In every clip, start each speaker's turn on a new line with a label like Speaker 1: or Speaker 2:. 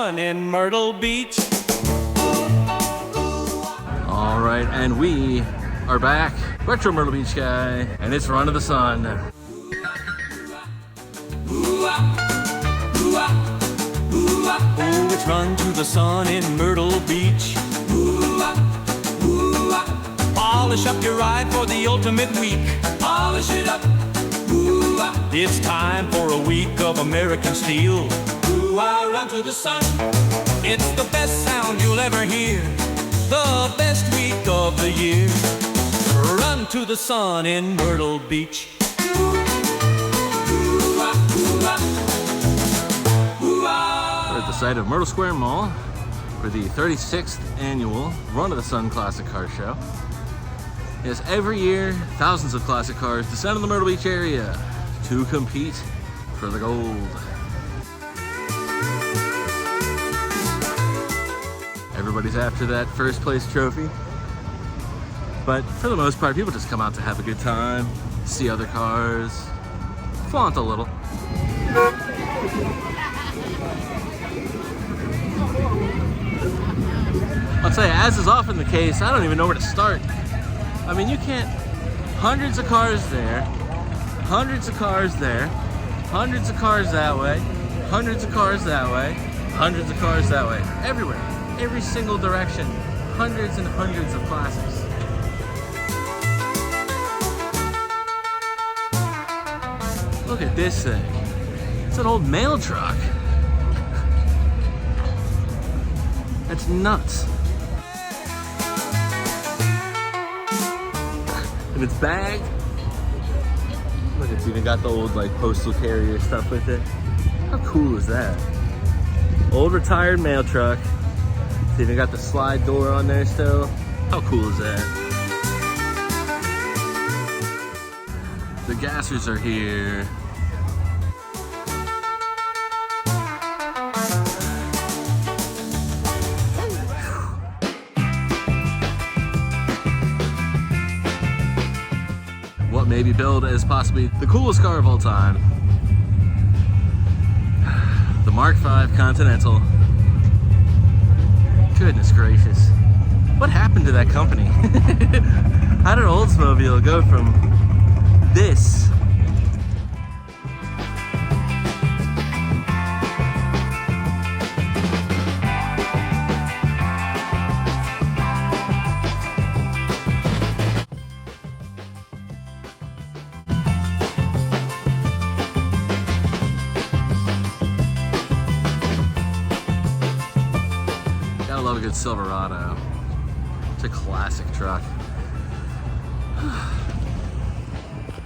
Speaker 1: sun in Myrtle Beach.
Speaker 2: All right, and we are back. Retro Myrtle Beach Guy, and it's Run to the Sun.
Speaker 1: Oh, it's run to the sun in Myrtle Beach. Polish up your ride for the ultimate week. Polish it up. It's time for a week of American steel. Run to the sun. It's the best sound you'll ever hear. The best week of the year. Run to the sun in Myrtle Beach.
Speaker 2: We're at the site of Myrtle Square Mall for the 36th annual Run to the Sun Classic Car Show. Yes, every year, thousands of classic cars descend on the Myrtle Beach area to compete for the gold. Everybody's after that first place trophy. But for the most part, people just come out to have a good time, see other cars, flaunt a little. I'll tell you, as is often the case, I don't even know where to start. I mean, you can't, hundreds of cars there, hundreds of cars there, hundreds of cars that way, hundreds of cars that way, hundreds of cars that way, everywhere, every single direction, hundreds and hundreds of classics. Look at this thing. It's an old mail truck. That's nuts. And it's bagged. Look, it's even got the old like postal carrier stuff with it. How cool is that? Old retired mail truck. It's even got the slide door on there still. How cool is that? The gassers are here. What may be billed as possibly the coolest car of all time. The Mark V Continental. Goodness gracious. What happened to that company? How did Oldsmobile go from this? Gotta love a good Silverado. It's a classic truck.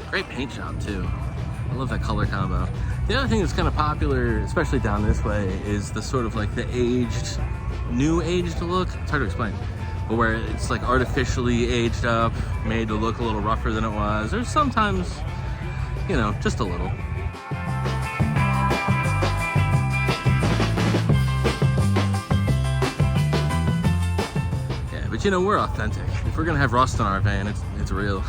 Speaker 2: Great paint job too. I love that color combo. The other thing that's kind of popular, especially down this way, is the sort of like the aged, new aged look. It's hard to explain, but where it's like artificially aged up, made to look a little rougher than it was, or sometimes, you know, just a little. Yeah, but you know, we're authentic. If we're gonna have rust on our van, it's real.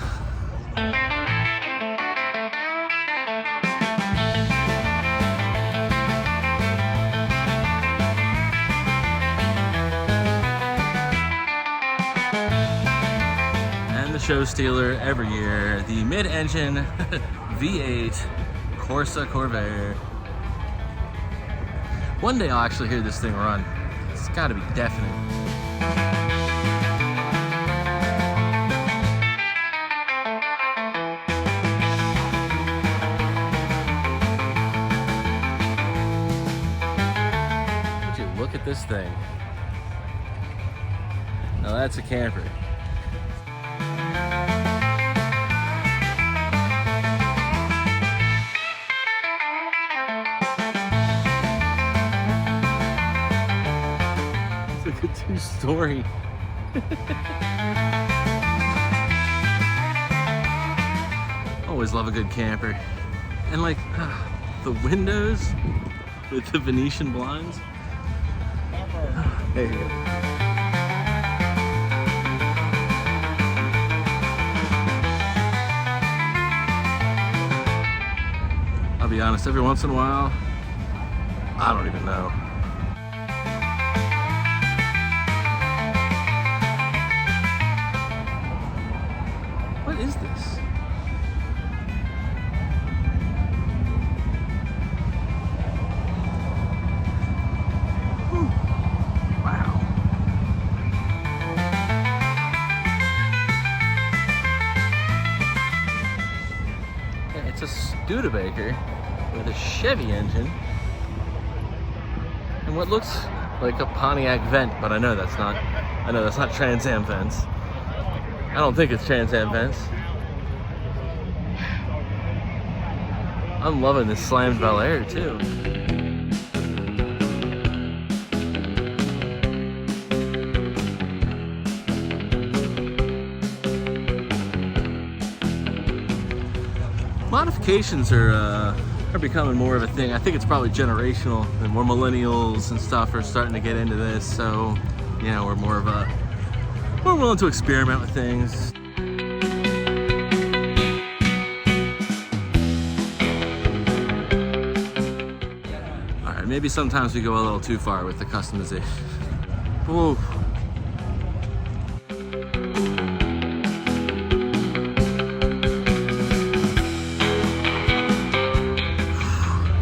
Speaker 2: Show stealer every year, the mid-engine V8 Corsa Corvair. One day I'll actually hear this thing run. It's got to be definite. Would you look at this thing? Now that's a camper. It's like a two-story. Always love a good camper. And like the windows with the Venetian blinds. There you go. I'll be honest, every once in a while, I don't even know. Studebaker with a Chevy engine and what looks like a Pontiac vent, but I know that's not Trans Am vents. I don't think it's Trans Am vents. I'm loving this slammed Bel Air too. Modifications are becoming more of a thing. I think it's probably generational, and more millennials and stuff are starting to get into this. So, you know, we're more willing to experiment with things. All right, maybe sometimes we go a little too far with the customization. Ooh.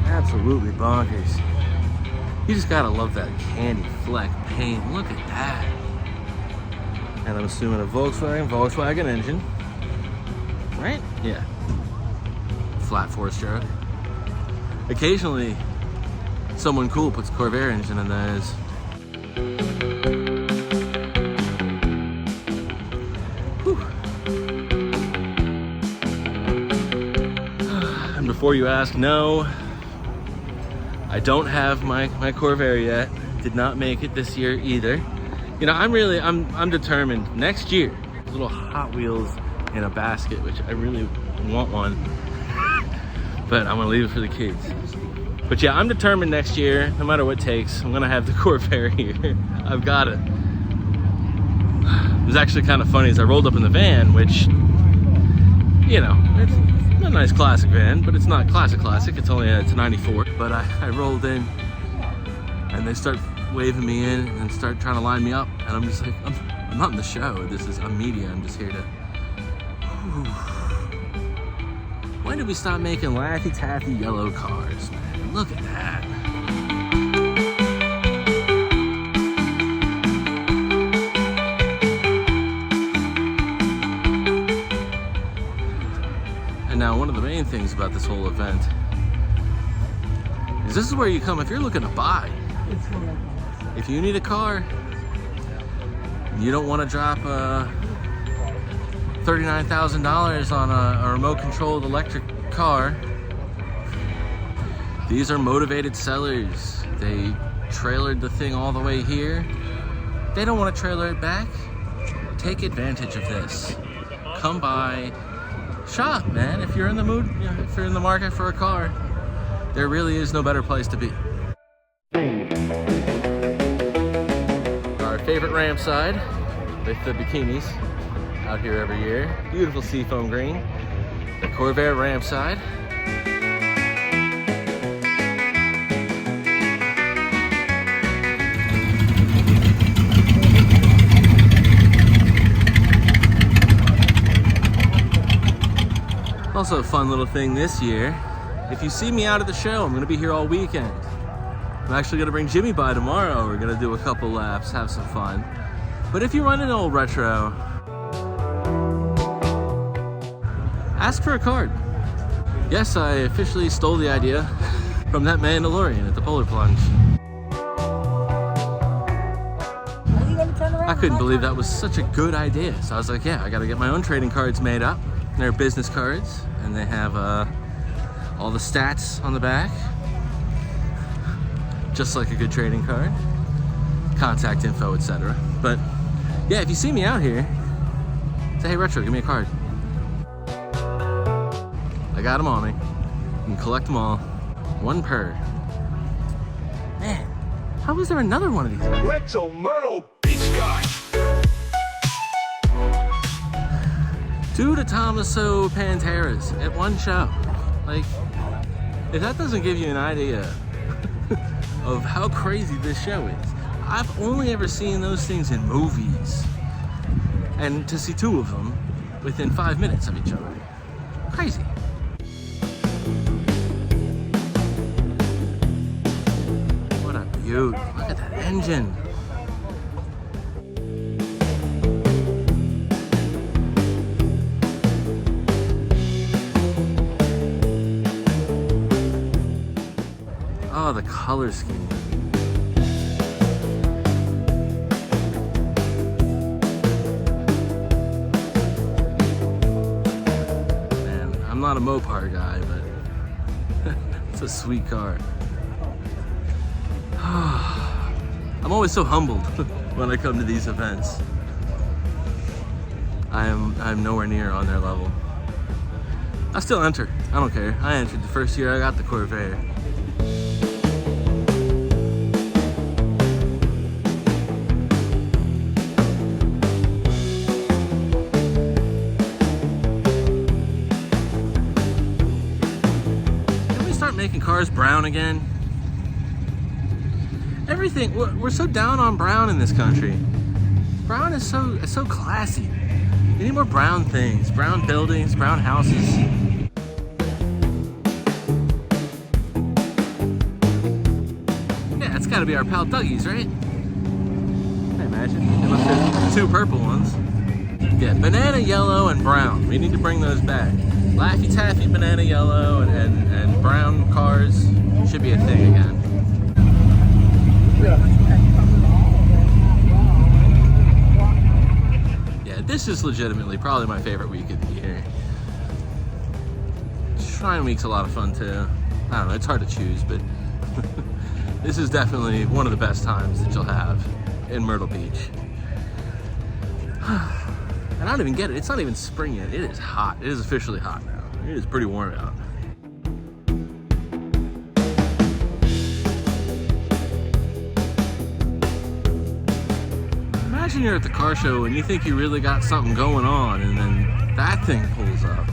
Speaker 2: Absolutely bonkers. You just gotta love that candy fleck paint. Look at that. And I'm assuming a Volkswagen engine. Right? Yeah. Flat 4-stroke. Occasionally, someone cool puts a Corvair engine in those. Whew. And before you ask, no, I don't have my Corvair yet. Did not make it this year either. You know, I'm determined next year. Little Hot Wheels in a basket, which I really want one, but I'm gonna leave it for the kids. But yeah, I'm determined next year, no matter what it takes, I'm gonna have the Corvair here. I've got it. It was actually kind of funny as I rolled up in the van, which, you know, it's a nice classic van, but it's not classic. It's a 94. But I rolled in and they start waving me in and start trying to line me up. And I'm just like, I'm not in the show. I'm media. I'm just here to... When did we stop making Laffy Taffy yellow cars, man? Look at that. Now, one of the main things about this whole event is this is where you come if you're looking to buy. If you need a car, you don't want to drop $39,000 on a remote-controlled electric car. These are motivated sellers. They trailered the thing all the way here. They don't want to trailer it back. Take advantage of this. Come by. Shop, man. If you're in the mood, if you're in the market for a car, there really is no better place to be. Our favorite ramp side with the bikinis out here every year. Beautiful seafoam green. The Corvair ramp side. Also a fun little thing this year, if you see me out at the show, I'm gonna be here all weekend. I'm actually gonna bring Jimmy by tomorrow. We're gonna do a couple laps, have some fun. But if you run into old Retro, ask for a card. Yes, I officially stole the idea from that Mandalorian at the Polar Plunge. I couldn't believe that was such a good idea. So I was like, yeah, I gotta get my own trading cards made up. They're business cards, and they have all the stats on the back, just like a good trading card, contact info, etc. But yeah, if you see me out here, say, hey Retro, give me a card. I got them on me. You can collect them all, one per. Man, how is there another one of these?
Speaker 1: Retro Myrtle Beach Guy. Two to Thomaso Panteras at one show. Like, if that doesn't give you an idea of how crazy this show is. I've only ever seen those things in movies. And to see two of them within 5 minutes of each other. Crazy. What a beaut. Look at that engine.
Speaker 2: Oh, the color scheme. Man, I'm not a Mopar guy, but it's a sweet car. I'm always so humbled when I come to these events. I'm nowhere near on their level. I still enter. I don't care. I entered the first year I got the Corvair. Can we start making cars brown again? Everything, we're so down on brown in this country. Brown is so classy. We need more brown things, brown buildings, brown houses. Yeah, it's gotta be our pal Dougie's, right? I imagine, unless there's two purple ones. Yeah, banana yellow and brown. We need to bring those back. Laffy Taffy banana yellow and brown cars should be a thing again. Yeah, this is legitimately probably my favorite week of the year. Shrine Week's a lot of fun too. I don't know, it's hard to choose, but this is definitely one of the best times that you'll have in Myrtle Beach. And I don't even get it, it's not even spring yet. It is hot, it is officially hot now. It is pretty warm out. Imagine you're at the car show and you think you really got something going on, and then that thing pulls up.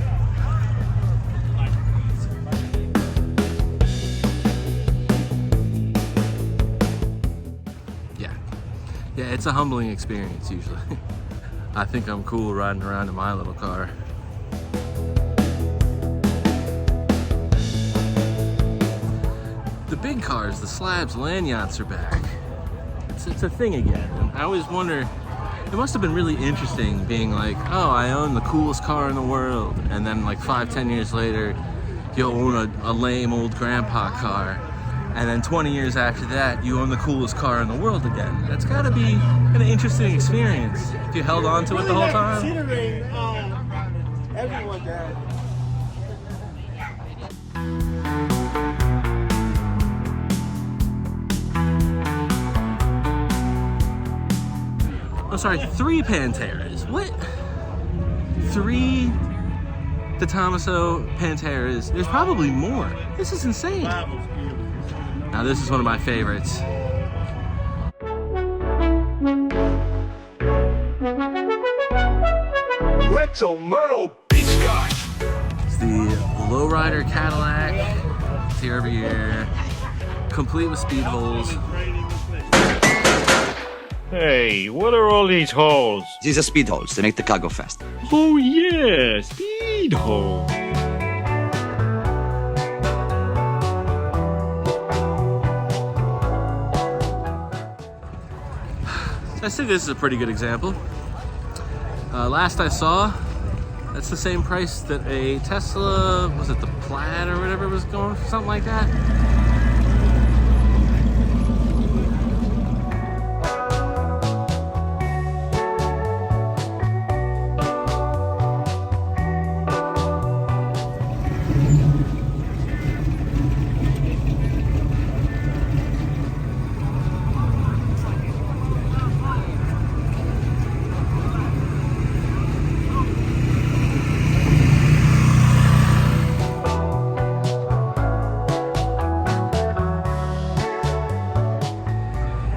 Speaker 2: Yeah, it's a humbling experience usually. I think I'm cool riding around in my little car. The big cars, the Slabs, land yachts are back. It's a thing again. And I always wonder, it must have been really interesting being like, oh, I own the coolest car in the world. And then like 5-10 years later, you own a lame old grandpa car. And then 20 years after that, you own the coolest car in the world again. That's gotta be an interesting experience if you held on to it the whole time.
Speaker 3: Considering everyone does.
Speaker 2: I'm sorry, 3 Panteras. What? 3 the Thomaso Panteras. There's probably more. This is insane. Now this is one of my favorites.
Speaker 1: Retro Myrtle Beach Guy.
Speaker 2: It's the lowrider Cadillac. It's here every year. Complete with speed holes.
Speaker 4: Hey, what are all these holes?
Speaker 5: These are speed holes. They make the car go fast.
Speaker 4: Oh yeah, speed holes.
Speaker 2: I think this is a pretty good example. Last I saw, that's the same price that a Tesla, was it the Plaid or whatever was going for, something like that?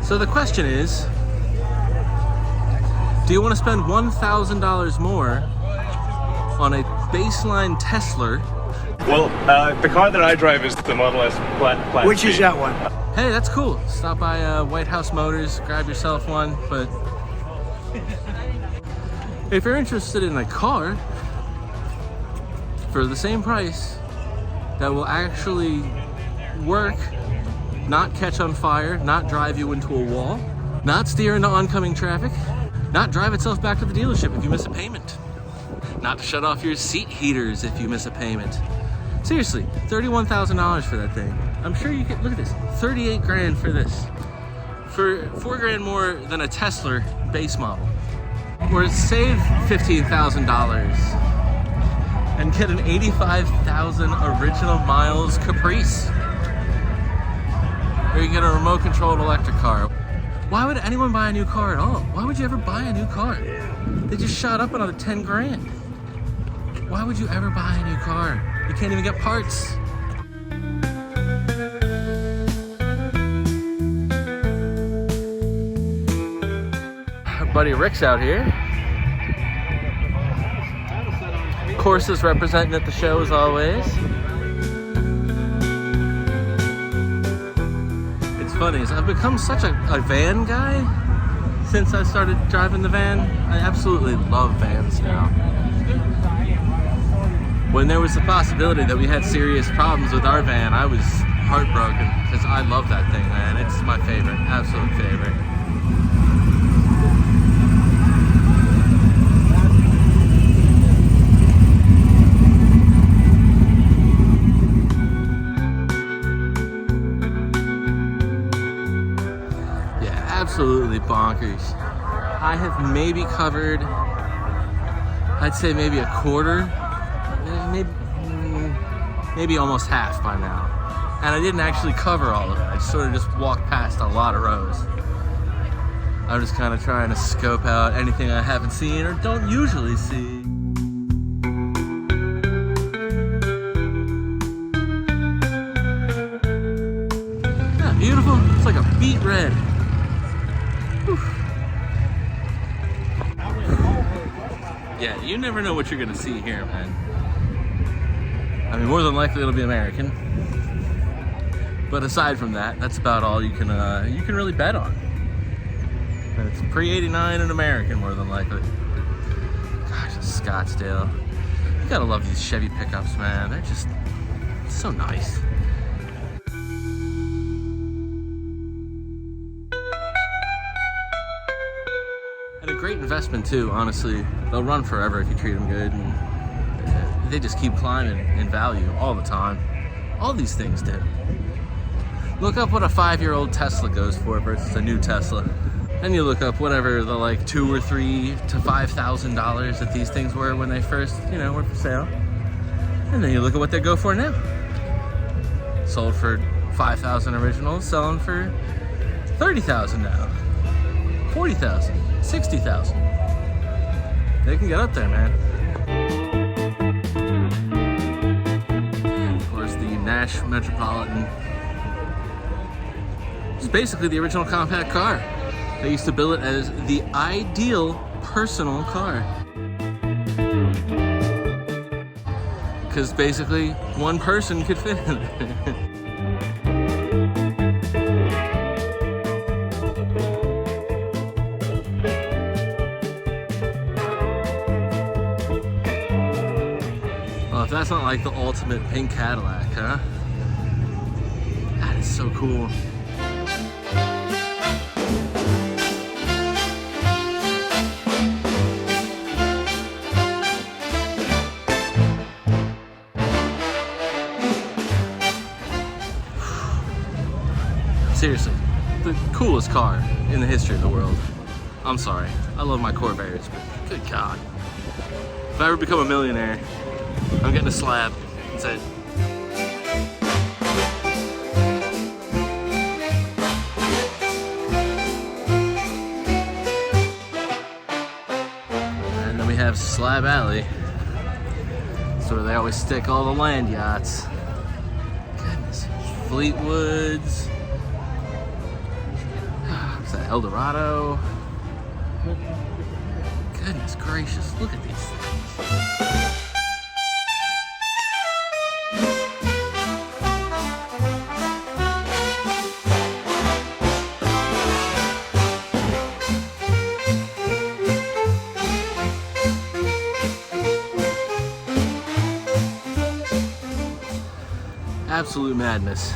Speaker 2: So the question is, do you want to spend $1,000 more on a baseline Tesla?
Speaker 4: Well, the car that I drive is the Model S Plaid.
Speaker 3: Which is that one?
Speaker 2: Hey, that's cool. Stop by White House Motors, grab yourself one. But if you're interested in a car for the same price that will actually work, not catch on fire, not drive you into a wall, not steer into oncoming traffic, not drive itself back to the dealership if you miss a payment, not shut off your seat heaters if you miss a payment. Seriously, $31,000 for that thing. I'm sure you could, look at this, 38 grand for this. For 4 grand more than a Tesla base model. Or save $15,000 and get an 85,000 original miles Caprice. Or you can get a remote controlled electric car. Why would anyone buy a new car at all? Why would you ever buy a new car? They just shot up another 10 grand. Why would you ever buy a new car? You can't even get parts. Our buddy Rick's out here. Of course, is representing at the show as always. It's funny, I've become such a van guy since I started driving the van. I absolutely love vans now. When there was the possibility that we had serious problems with our van, I was heartbroken because I love that thing, man. It's my favorite, absolute favorite. Yeah, absolutely bonkers. I have maybe covered, I'd say maybe a quarter, maybe almost half by now. And I didn't actually cover all of it. I sort of just walked past a lot of rows. I'm just kind of trying to scope out anything I haven't seen or don't usually see. Yeah, beautiful. It's like a beet red. Whew. Yeah, you never know what you're gonna see here, man. I mean, more than likely it'll be American. But aside from that, that's about all you can really bet on. And it's pre-89 and American, more than likely. Gosh, Scottsdale. You gotta love these Chevy pickups, man. They're just so nice. And a great investment too, honestly. They'll run forever if you treat them good. And they just keep climbing in value all the time. All these things do. Look up what a 5-year-old Tesla goes for versus a new Tesla. Then you look up whatever the like $2,000 or $3,000 to $5,000 that these things were when they first, were for sale. And then you look at what they go for now. Sold for 5,000 originals, selling for 30,000 now. 40,000, 60,000. They can get up there, man. Of course, the Nash Metropolitan. It's basically the original compact car. They used to bill it as the ideal personal car. Because basically, one person could fit in it. Well, if that's not like the ultimate pink Cadillac, huh? That is so cool. Seriously, the coolest car in the history of the world. I'm sorry, I love my Corvairs, but good God. If I ever become a millionaire, I'm getting a Slab. That's it. And then we have Slab Alley. That's where they always stick all the land yachts. Goodness, Fleetwoods. El Dorado. Goodness gracious, look at these things. Absolute madness.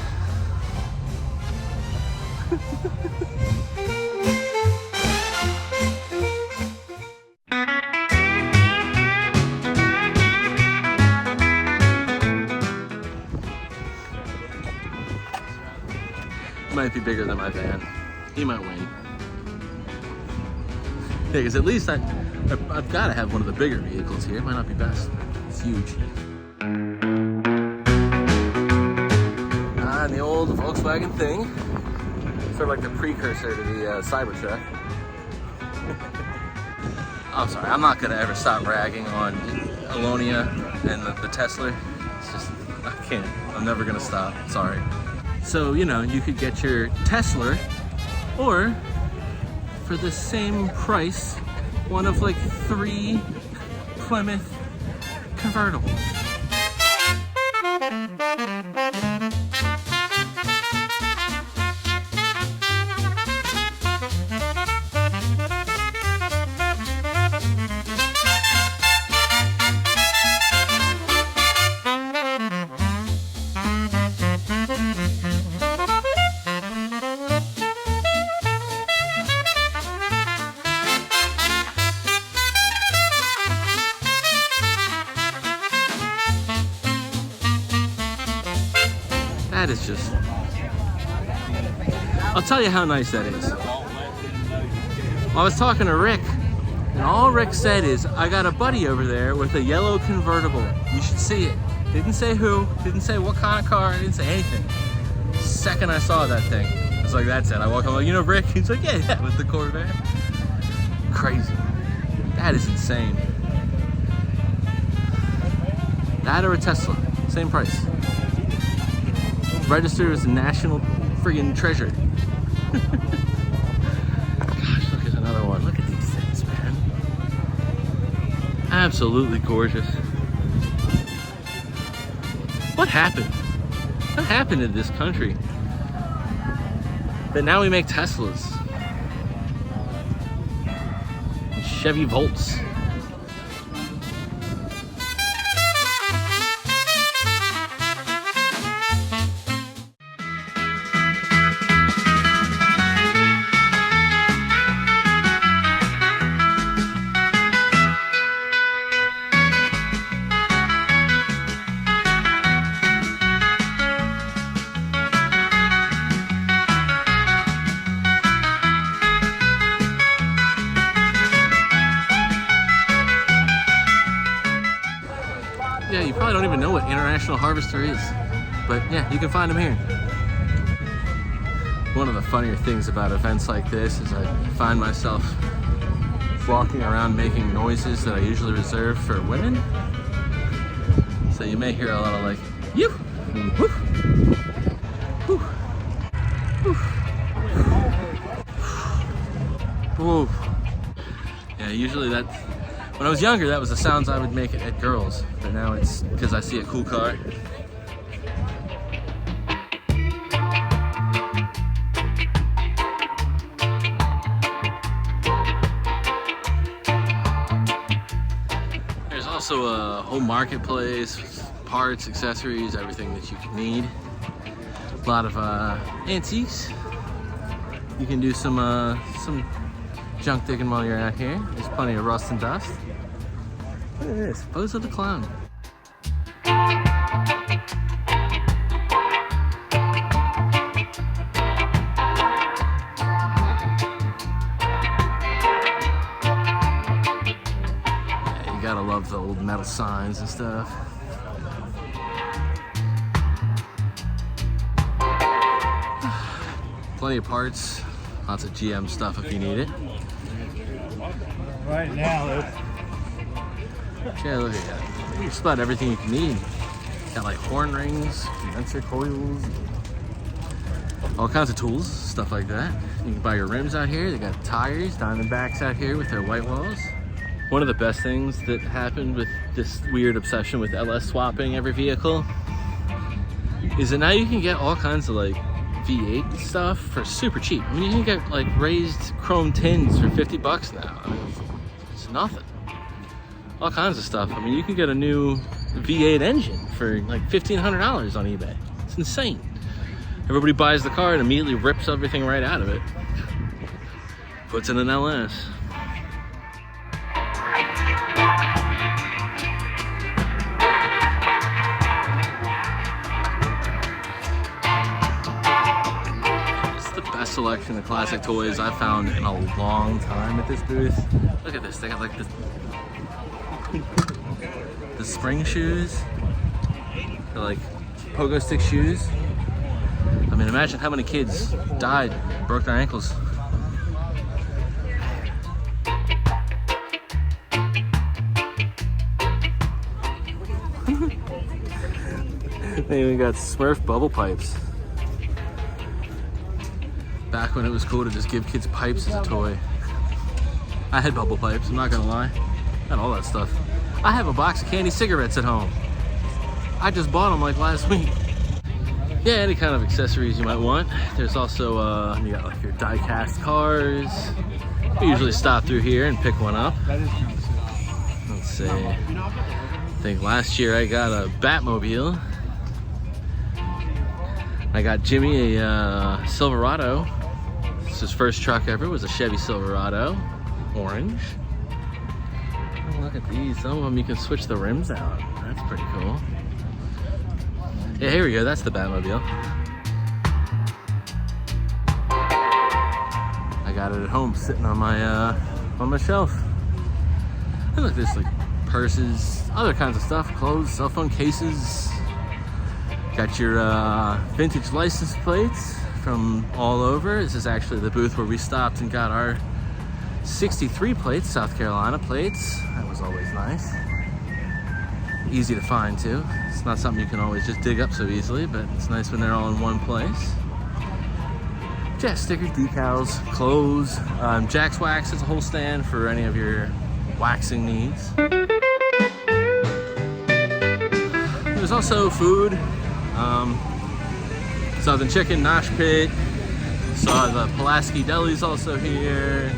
Speaker 2: might be bigger than my van. He might win. Yeah, because at least I've got to have one of the bigger vehicles here. It might not be best. It's huge. And the old Volkswagen thing. Sort of like the precursor to the Cybertruck. I'm sorry, I'm not gonna ever stop ragging on Alonia and the Tesla. It's just, I can't. I'm never gonna stop. Sorry. So, you know, you could get your Tesla, or for the same price, one of like 3 Plymouth convertibles. That is just, I'll tell you how nice that is. I was talking to Rick, and all Rick said is, I got a buddy over there with a yellow convertible. You should see it. Didn't say who, didn't say what kind of car, didn't say anything. Second I saw that thing, I was like, that's it. I walk home, like, you know Rick? He's like, yeah, with the Corvette. Crazy. That is insane. That or a Tesla, same price. Registered as a national friggin' treasure. Gosh, look at another one. Look at these things, man. Absolutely gorgeous. What happened? What happened in this country? But now we make Teslas. Chevy Volts. Yeah, you probably don't even know what International Harvester is, but yeah, you can find them here. One of the funnier things about events like this is I find myself walking around making noises that I usually reserve for women. So you may hear a lot of like, you, woof, woof, woof, woof. Yeah, usually that. When I was younger, that was the sounds I would make at girls, but now it's because I see a cool car. There's also a whole marketplace with parts, accessories, everything that you could need. A lot of antiques. You can do some junk digging while you're out here. There's plenty of rust and dust. Look at this, Bozo the Clown. Yeah, you gotta love the old metal signs and stuff. Plenty of parts, lots of GM stuff if you need it.
Speaker 3: Right now,
Speaker 2: Yeah, look at that. Just about everything you can need. Got like horn rings, condenser coils, all kinds of tools, stuff like that. You can buy your rims out here. They got tires, Diamondbacks out here with their white walls. One of the best things that happened with this weird obsession with LS swapping every vehicle is that now you can get all kinds of like V8 stuff for super cheap. I mean, you can get like raised chrome tins for 50 bucks now. I mean, it's nothing. All kinds of stuff. I mean, you can get a new V8 engine for like $1,500 on eBay. It's insane. Everybody buys the car and immediately rips everything right out of it. Puts in an LS. selection of classic toys I've found in a long time at this booth. Look at this, they got like the spring shoes. They're like pogo stick shoes. I mean, imagine how many kids died, broke their ankles. They even got Smurf bubble pipes. Back when it was cool to just give kids pipes as a toy. I had bubble pipes, I'm not gonna lie. I had all that stuff. I have a box of candy cigarettes at home. I just bought them like last week. Yeah, any kind of accessories you might want. There's also, you got like your die-cast cars. We usually stop through here and pick one up. Let's see. I think last year I got a Batmobile. I got Jimmy a Silverado. It's his first truck ever, was a Chevy Silverado, orange. Oh, look at these, some of them you can switch the rims out. That's pretty cool. Yeah, here we go, that's the Batmobile. I got it at home, sitting on my shelf. And look, there's like purses, other kinds of stuff, clothes, cell phone cases. Got your vintage license plates from all over. This is actually the booth where we stopped and got our 63 plates, South Carolina plates. That was always nice. Easy to find too. It's not something you can always just dig up so easily, but it's nice when they're all in one place. Jack stickers, decals, clothes. Jack's Wax is a whole stand for any of your waxing needs. There's also food. Southern Chicken, Nash Pit. Saw the Pulaski Deli's also here.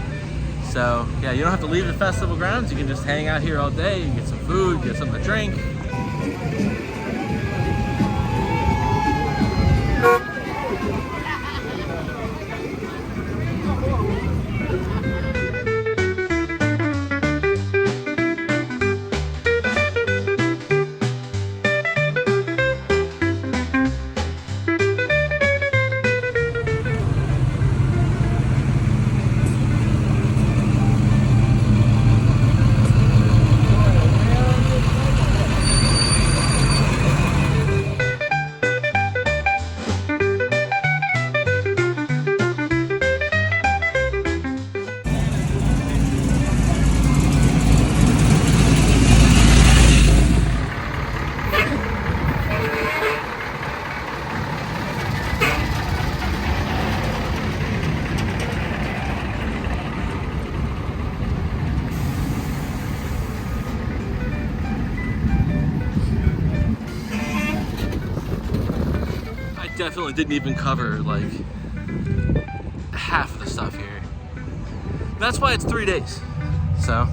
Speaker 2: So yeah, you don't have to leave the festival grounds. You can just hang out here all day. You get some food, get something to drink. Definitely didn't even cover like half of the stuff here. That's why it's 3 days. So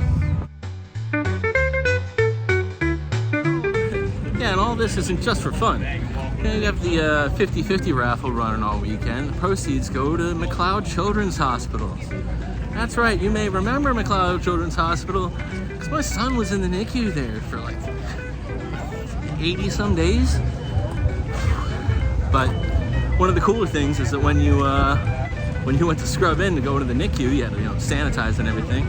Speaker 2: yeah, and all this isn't just for fun. You have the 50-50 raffle running all weekend. The proceeds go to McLeod Children's Hospital. That's right, you may remember McLeod Children's Hospital because my son was in the NICU there for like 80 some days. But one of the cooler things is that when you went to scrub in to go into the NICU, you had to sanitize and everything.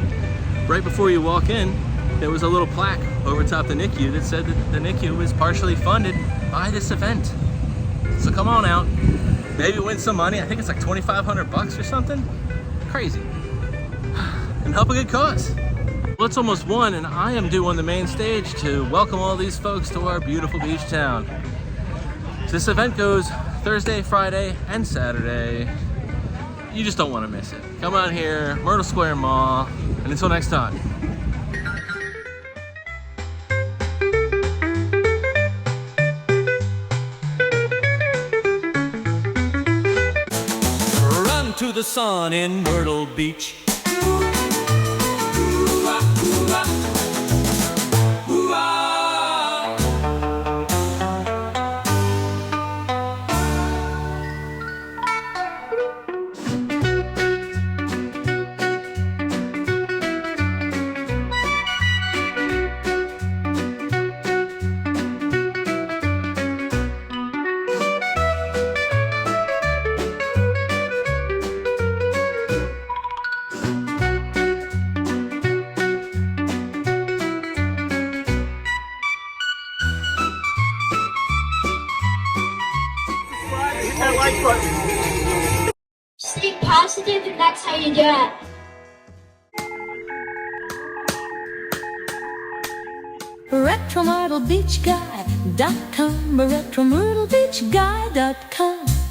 Speaker 2: Right before you walk in, there was a little plaque over top the NICU that said that the NICU was partially funded by this event. So come on out, maybe win some money. I think it's like $2,500 or something. Crazy. And help a good cause. Well, it's almost 1 and I am due on the main stage to welcome all these folks to our beautiful beach town. This event goes Thursday, Friday, and Saturday. You just don't want to miss it. Come on here, Myrtle Square Mall, and until next time.
Speaker 1: Run to the sun in Myrtle Beach.
Speaker 3: like button.
Speaker 6: Stay positive, and that's how you do it.
Speaker 7: Retro Myrtle Beach Guy.com, Retro Myrtle Beach Guy.com.